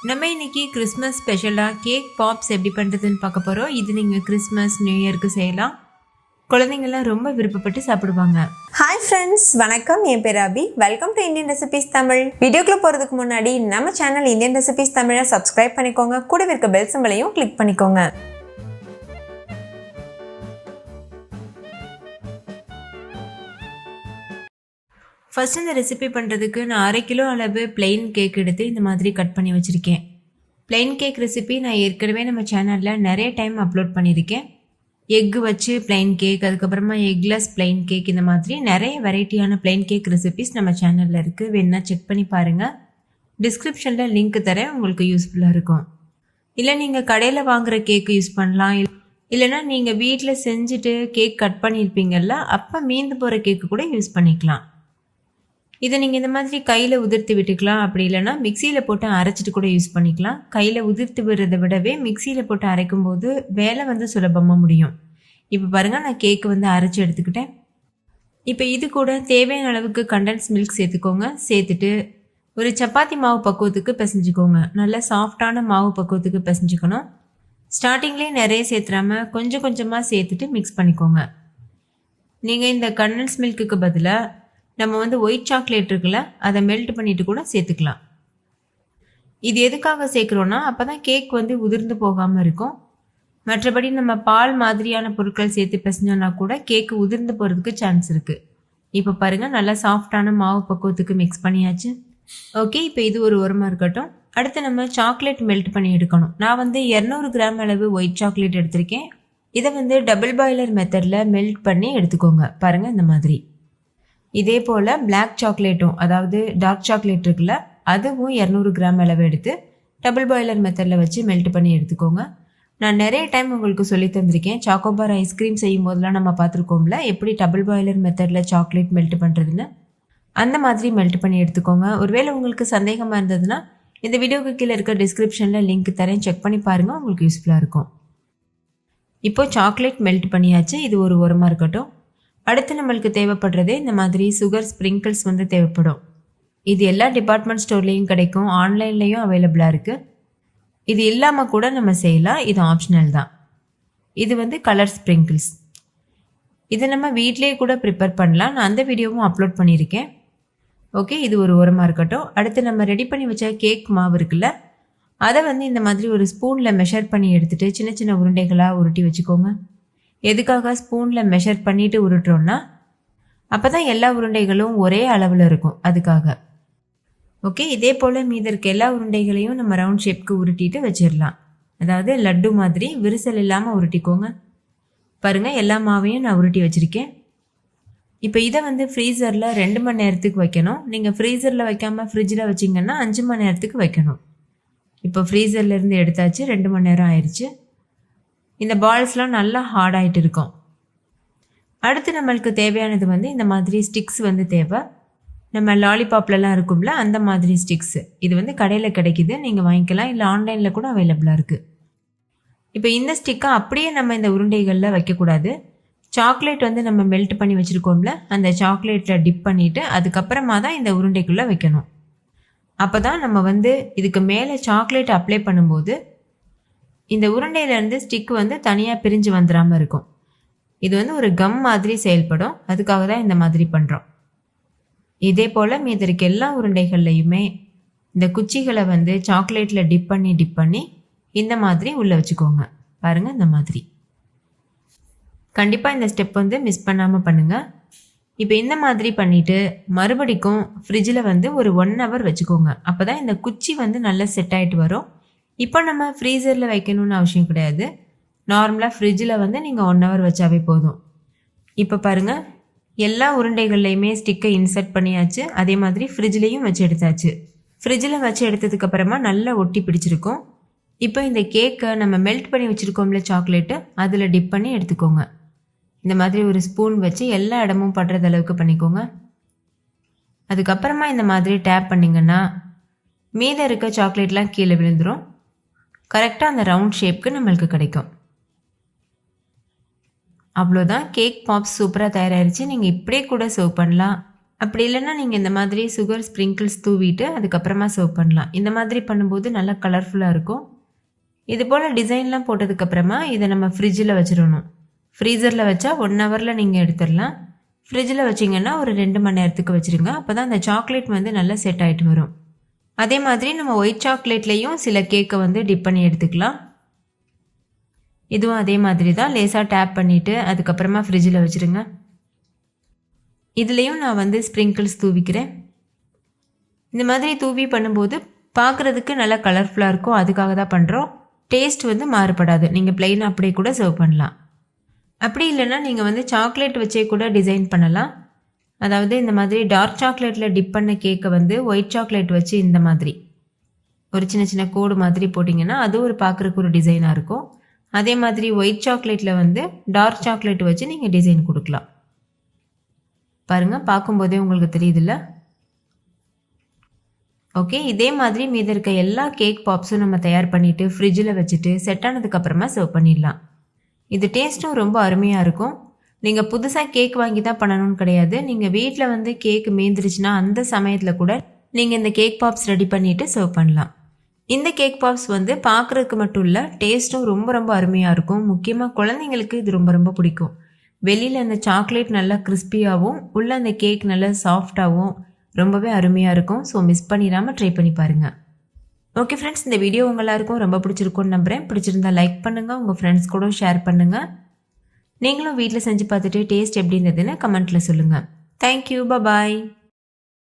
நம்ம இன்னைக்கு கிறிஸ்மஸ் ஸ்பெஷலாக கேக் பாப்ஸ் எப்படி பண்ணுறதுன்னு பார்க்க போகிறோம். இது நீங்கள் கிறிஸ்மஸ் நியூ இயருக்கு செய்யலாம். குழந்தைங்கள்லாம் ரொம்ப விருப்பப்பட்டு சாப்பிடுவாங்க. ஹாய் ஃப்ரெண்ட்ஸ், வணக்கம். என் பேர் Abhi. Welcome to Indian recipes Tamil. வீடியோக்குள்ளே போகிறதுக்கு முன்னாடி நம்ம சேனல் இந்தியன் ரெசிபீஸ் தமிழை சப்ஸ்கிரைப் பண்ணிக்கோங்க. கூடவே இருக்க பெல் சிம்பலையும் கிளிக் பண்ணிக்கோங்க. ஃபர்ஸ்ட் இந்த ரெசிபி பண்ணுறதுக்கு நான் 1/2 கிலோ அளவு பிளெயின் கேக் எடுத்து இந்த மாதிரி கட் பண்ணி வச்சுருக்கேன். பிளெயின் கேக் ரெசிபி நான் ஏற்கனவே நம்ம சேனலில் நிறைய டைம் அப்லோட் பண்ணியிருக்கேன். எக்கு வச்சு பிளெயின் கேக், அதுக்கப்புறமா எக்லெஸ் பிளெயின் கேக், இந்த மாதிரி நிறைய வெரைட்டியான பிளெயின் கேக் ரெசிபிஸ் நம்ம சேனலில் இருக்குது. வேணா செக் பண்ணி பாருங்கள். டிஸ்கிரிப்ஷனில் லிங்க் தரேன், உங்களுக்கு யூஸ்ஃபுல்லாக இருக்கும். இல்லை நீங்கள் கடையில் வாங்குகிற கேக்கு யூஸ் பண்ணலாம். இல்லைனா நீங்கள் வீட்டில் செஞ்சுட்டு கேக் கட் பண்ணியிருப்பீங்கள்ல, அப்போ மீந்து போகிற கேக்கு கூட யூஸ் பண்ணிக்கலாம். இதை நீங்கள் இந்த மாதிரி கையில் உதிர்த்து விட்டுக்கலாம். அப்படி இல்லைனா மிக்சியில் போட்டு அரைச்சிட்டு கூட யூஸ் பண்ணிக்கலாம். கையில் உதிர்த்து விடுறதை விடவே மிக்சியில் போட்டு அரைக்கும் போது வேலை சுலபமாக முடியும். இப்போ பாருங்கள், நான் கேக்கு அரைச்சி எடுத்துக்கிட்டேன். இப்போ இது கூட தேவையான அளவுக்கு கண்டென்ஸ் மில்க் சேர்த்துக்கோங்க. சேர்த்துட்டு ஒரு சப்பாத்தி மாவு பக்குவத்துக்கு பிசைஞ்சுக்கோங்க. நல்லா சாஃப்டான மாவு பக்குவத்துக்கு பிசைஞ்சுக்கணும். ஸ்டார்டிங்லேயே நிறைய சேர்த்துறாமல் கொஞ்சம் கொஞ்சமாக சேர்த்துட்டு மிக்ஸ் பண்ணிக்கோங்க. நீங்கள் இந்த கண்டென்ஸ் மில்க்குக்கு பதிலாக நம்ம ஒயிட் சாக்லேட் இருக்குல்ல, அதை மெல்ட் பண்ணிவிட்டு கூட சேர்த்துக்கலாம். இது எதுக்காக சேர்க்குறோன்னா, அப்போ தான் கேக் உதிர்ந்து போகாமல் இருக்கும். மற்றபடி நம்ம பால் மாதிரியான பொருட்கள் சேர்த்து பிசைஞ்சோன்னா கூட கேக்கு உதிர்ந்து போகிறதுக்கு சான்ஸ் இருக்குது. இப்போ பாருங்கள், நல்லா சாஃப்டான மாவு பக்குவத்துக்கு மிக்ஸ் பண்ணியாச்சு. ஓகே, இப்போ இது ஒரு உரமாக இருக்கட்டும். அடுத்து நம்ம சாக்லேட் மெல்ட் பண்ணி எடுக்கணும். நான் 200 கிராம் அளவு ஒயிட் சாக்லேட் எடுத்திருக்கேன். இதை டபுள் பாய்லர் மெத்தடில் மெல்ட் பண்ணி எடுத்துக்கோங்க. பாருங்கள், இந்த மாதிரி. இதே போல் பிளாக் சாக்லேட்டும், அதாவது டார்க் சாக்லேட் இருக்குல்ல, அதுவும் 200 கிராம் அளவு எடுத்து டபுள் பாய்லர் மெத்தடில் வச்சு மெல்ட் பண்ணி எடுத்துக்கோங்க. நான் நிறைய டைம் உங்களுக்கு சொல்லி தந்திருக்கேன். சாக்கோபார் ஐஸ்கிரீம் செய்யும் போதெல்லாம் நம்ம பார்த்துருக்கோம்ல, எப்படி டபுள் பாய்லர் மெத்தடில் சாக்லேட் மெல்ட் பண்ணுறதுன்னு. அந்த மாதிரி மெல்ட் பண்ணி எடுத்துக்கோங்க. ஒருவேளை உங்களுக்கு சந்தேகமாக இருந்ததுன்னா இந்த வீடியோக்கு கீழே இருக்க டிஸ்கிரிப்ஷனில் லிங்க் தரேன், செக் பண்ணி பாருங்கள், உங்களுக்கு யூஸ்ஃபுல்லாக இருக்கும். இப்போது சாக்லேட் மெல்ட் பண்ணியாச்சு. இது ஒரு உரமாக இருக்கட்டும். அடுத்து நம்மளுக்கு தேவைப்படுறதே இந்த மாதிரி சுகர் ஸ்ப்ரிங்கிள்ஸ் தேவைப்படும். இது எல்லா டிபார்ட்மெண்ட் ஸ்டோர்லேயும் கிடைக்கும், ஆன்லைன்லேயும் அவைலபிளாக இருக்குது. இது இல்லாமல் கூட நம்ம செய்யலாம், இது ஆப்ஷனல் தான். இது கலர் ஸ்ப்ரிங்கிள்ஸ். இதை நம்ம வீட்டிலேயே கூட ப்ரிப்பேர் பண்ணலாம். நான் அந்த வீடியோவும் அப்லோட் பண்ணியிருக்கேன். ஓகே, இது ஒரு உரமாக இருக்கட்டும். அடுத்து நம்ம ரெடி பண்ணி வச்ச கேக் மாவு இருக்குல்ல, அதை இந்த மாதிரி ஒரு ஸ்பூனில் மெஷர் பண்ணி எடுத்துகிட்டு சின்ன சின்ன உருண்டைகளாக உருட்டி வச்சுக்கோங்க. எதுக்காக ஸ்பூனில் மெஷர் பண்ணிவிட்டு உருட்டுறோன்னா, அப்போ தான் எல்லா உருண்டைகளும் ஒரே அளவில் இருக்கும், அதுக்காக. ஓகே, இதே போல் மீதி இருக்க எல்லா உருண்டைகளையும் நம்ம ரவுண்ட் ஷேப்க்கு உருட்டிட்டு வச்சிடலாம். அதாவது லட்டு மாதிரி விரிசல் இல்லாமல் உருட்டிக்கோங்க. பாருங்கள், எல்லா மாவையும் நான் உருட்டி வச்சுருக்கேன். இப்போ இதை ஃப்ரீசரில் 2 மணி நேரத்துக்கு வைக்கணும். நீங்கள் ஃப்ரீசரில் வைக்காமல் ஃப்ரிட்ஜில் வச்சிங்கன்னா 5 மணி நேரத்துக்கு வைக்கணும். இப்போ ஃப்ரீசர்லேருந்து எடுத்தாச்சு, 2 மணி நேரம் ஆயிடுச்சு. இந்த பால்ஸ்லாம் நல்லா ஹார்டாகிட்டு இருக்கும். அடுத்து நம்மளுக்கு தேவையானது இந்த மாதிரி ஸ்டிக்ஸ் தேவை. நம்ம லாலிபாப்லலாம் இருக்கும்ல, அந்த மாதிரி ஸ்டிக்ஸு. இது கடையில் கிடைக்கிது, நீங்கள் வாங்கிக்கலாம். இல்லை ஆன்லைனில் கூட அவைலபிளாக இருக்குது. இப்போ இந்த ஸ்டிக்கை அப்படியே நம்ம இந்த உருண்டைகளில் வைக்கக்கூடாது. சாக்லேட் நம்ம மெல்ட் பண்ணி வச்சுருக்கோம்ல, அந்த சாக்லேட்டில் டிப் பண்ணிவிட்டு அதுக்கப்புறமா தான் இந்த உருண்டைக்குள்ளே வைக்கணும். அப்போ தான் நம்ம இதுக்கு மேலே சாக்லேட் அப்ளை பண்ணும்போது இந்த உருண்டையிலேருந்து ஸ்டிக் தனியாக பிரிஞ்சு வந்துடாமல் இருக்கும். இது ஒரு கம் மாதிரி செயல்படும், அதுக்காக தான் இந்த மாதிரி பண்ணுறோம். இதே போல் மீதி இருக்க எல்லா உருண்டைகள்லையுமே இந்த குச்சிகளை சாக்லேட்டில் டிப் பண்ணி இந்த மாதிரி உள்ளே வச்சுக்கோங்க. பாருங்கள், இந்த மாதிரி. கண்டிப்பாக இந்த ஸ்டெப் மிஸ் பண்ணாமல் பண்ணுங்கள். இப்போ இந்த மாதிரி பண்ணிவிட்டு மறுபடிக்கும் ஃப்ரிட்ஜில் ஒரு 1 hour வச்சுக்கோங்க. அப்போ தான் இந்த குச்சி நல்லா செட் ஆகிட்டு வரும். இப்போ நம்ம ஃப்ரீசரில் வைக்கணும்னு அவசியம் கிடையாது. நார்மலாக ஃப்ரிட்ஜில் நீங்கள் 1 hour வச்சாவே போதும். இப்போ பாருங்கள், எல்லா உருண்டைகள்லையுமே ஸ்டிக்கை இன்சர்ட் பண்ணியாச்சு. அதே மாதிரி ஃப்ரிட்ஜ்லேயும் வச்சு எடுத்தாச்சு. ஃப்ரிட்ஜில் வச்சு எடுத்ததுக்கப்புறமா நல்லா ஒட்டி பிடிச்சிருக்கும். இப்போ இந்த கேக்கை நம்ம மெல்ட் பண்ணி வச்சுருக்கோம்ல சாக்லேட்டு, அதில் டிப் பண்ணி எடுத்துக்கோங்க. இந்த மாதிரி ஒரு ஸ்பூன் வச்சு எல்லா இடமும் படுறது அளவுக்கு பண்ணிக்கோங்க. அதுக்கப்புறமா இந்த மாதிரி டேப் பண்ணிங்கன்னா மீத இருக்க சாக்லேட்லாம் கீழே விழுந்துடும். கரெக்டாக அந்த ரவுண்ட் ஷேப்க்கு நம்மளுக்கு கிடைக்கும். அவ்வளோதான், கேக் பாப்ஸ் சூப்பராக தயாராகிடுச்சு. நீங்கள் இப்படியே கூட சர்வ் பண்ணலாம். அப்படி இல்லைன்னா நீங்கள் இந்த மாதிரி சுகர் ஸ்ப்ரிங்கிள்ஸ் தூவிட்டு அதுக்கப்புறமா சர்வ் பண்ணலாம். இந்த மாதிரி பண்ணும்போது நல்லா கலர்ஃபுல்லாக இருக்கும். இது போல் டிசைன்லாம் போட்டதுக்கப்புறமா இதை நம்ம ஃப்ரிட்ஜில் வச்சிடணும். ஃப்ரீசரில் வச்சா 1 ஹவரில் நீங்கள் எடுத்துடலாம். ஃப்ரிட்ஜில் வச்சிங்கன்னா ஒரு 2 மணி நேரத்துக்கு வச்சுருங்க. அப்போ தான் அந்த சாக்லேட் வந்து நல்லா செட் ஆகிட்டு வரும். அதே மாதிரி நம்ம ஒயிட் சாக்லேட்லேயும் சில கேக்கை வந்து டிப் பண்ணி எடுத்துக்கலாம். இதுவும் அதே மாதிரி தான், லேசாக டேப் பண்ணிவிட்டு அதுக்கப்புறமா ஃப்ரிட்ஜில் வச்சுருங்க. இதுலேயும் நான் வந்து ஸ்ப்ரிங்கிள்ஸ் தூவிக்கிறேன். இந்த மாதிரி தூவி பண்ணும்போது பார்க்குறதுக்கு நல்லா கலர்ஃபுல்லாக இருக்கும். அதுக்காக தான் பண்ணுறோம். டேஸ்ட் வந்து மாறுபடாது. நீங்கள் ப்ளெயின் அப்படியே கூட சர்வ் பண்ணலாம். அப்படி இல்லைன்னா நீங்கள் வந்து சாக்லேட் வச்சே கூட டிசைன் பண்ணலாம். அதாவது இந்த மாதிரி டார்க் சாக்லேட்டில் டிப் பண்ண கேக்கை வந்து ஒயிட் சாக்லேட் வச்சு இந்த மாதிரி ஒரு சின்ன சின்ன கோடு மாதிரி போட்டிங்கன்னா அது ஒரு பார்க்குறக்கு ஒரு டிசைனாக இருக்கும். அதே மாதிரி ஒயிட் சாக்லேட்டில் வந்து டார்க் சாக்லேட் வச்சு நீங்கள் டிசைன் கொடுக்கலாம். பாருங்கள், பார்க்கும்போதே உங்களுக்கு தெரியுதுல்ல? ஓகே, இதே மாதிரி மீதி இருக்க எல்லா கேக் பாப்ஸும் நம்ம தயார் பண்ணிவிட்டு ஃப்ரிட்ஜில் வச்சுட்டு செட் ஆனதுக்கப்புறமா சர்வ் பண்ணிடலாம். இது டேஸ்ட்டும் ரொம்ப அருமையாக இருக்கும். நீங்கள் புதுசாக கேக் வாங்கி தான் பண்ணணும்னு கிடையாது. நீங்கள் வீட்டில் வந்து கேக் மீந்துருச்சுன்னா அந்த சமயத்தில் கூட நீங்கள் இந்த கேக் பாப்ஸ் ரெடி பண்ணிவிட்டு சர்வ் பண்ணலாம். இந்த கேக் பாப்ஸ் வந்து பார்க்குறதுக்கு மட்டும் இல்லை, டேஸ்ட்டும் ரொம்ப ரொம்ப அருமையாக இருக்கும். முக்கியமாக குழந்தைங்களுக்கு இது ரொம்ப ரொம்ப பிடிக்கும். வெளியில் அந்த சாக்லேட் நல்லா கிறிஸ்பியாகவும் உள்ளே அந்த கேக் நல்லா சாஃப்டாகவும் ரொம்பவே அருமையாக இருக்கும். ஸோ மிஸ் பண்ணிடாமல் ட்ரை பண்ணி பாருங்கள். ஓகே ஃப்ரெண்ட்ஸ், இந்த வீடியோ உங்கள் எல்லாருக்கும் ரொம்ப பிடிச்சிருக்கும்னு நம்புகிறேன். பிடிச்சிருந்தா லைக் பண்ணுங்கள், உங்கள் ஃப்ரெண்ட்ஸ் கூட ஷேர் பண்ணுங்கள். நீங்களும் வீட்டில் செஞ்சு பார்த்துட்டு டேஸ்ட் எப்படி இருந்ததுன்னு கமெண்ட்டில் சொல்லுங்கள். தேங்க்யூ, பாய்.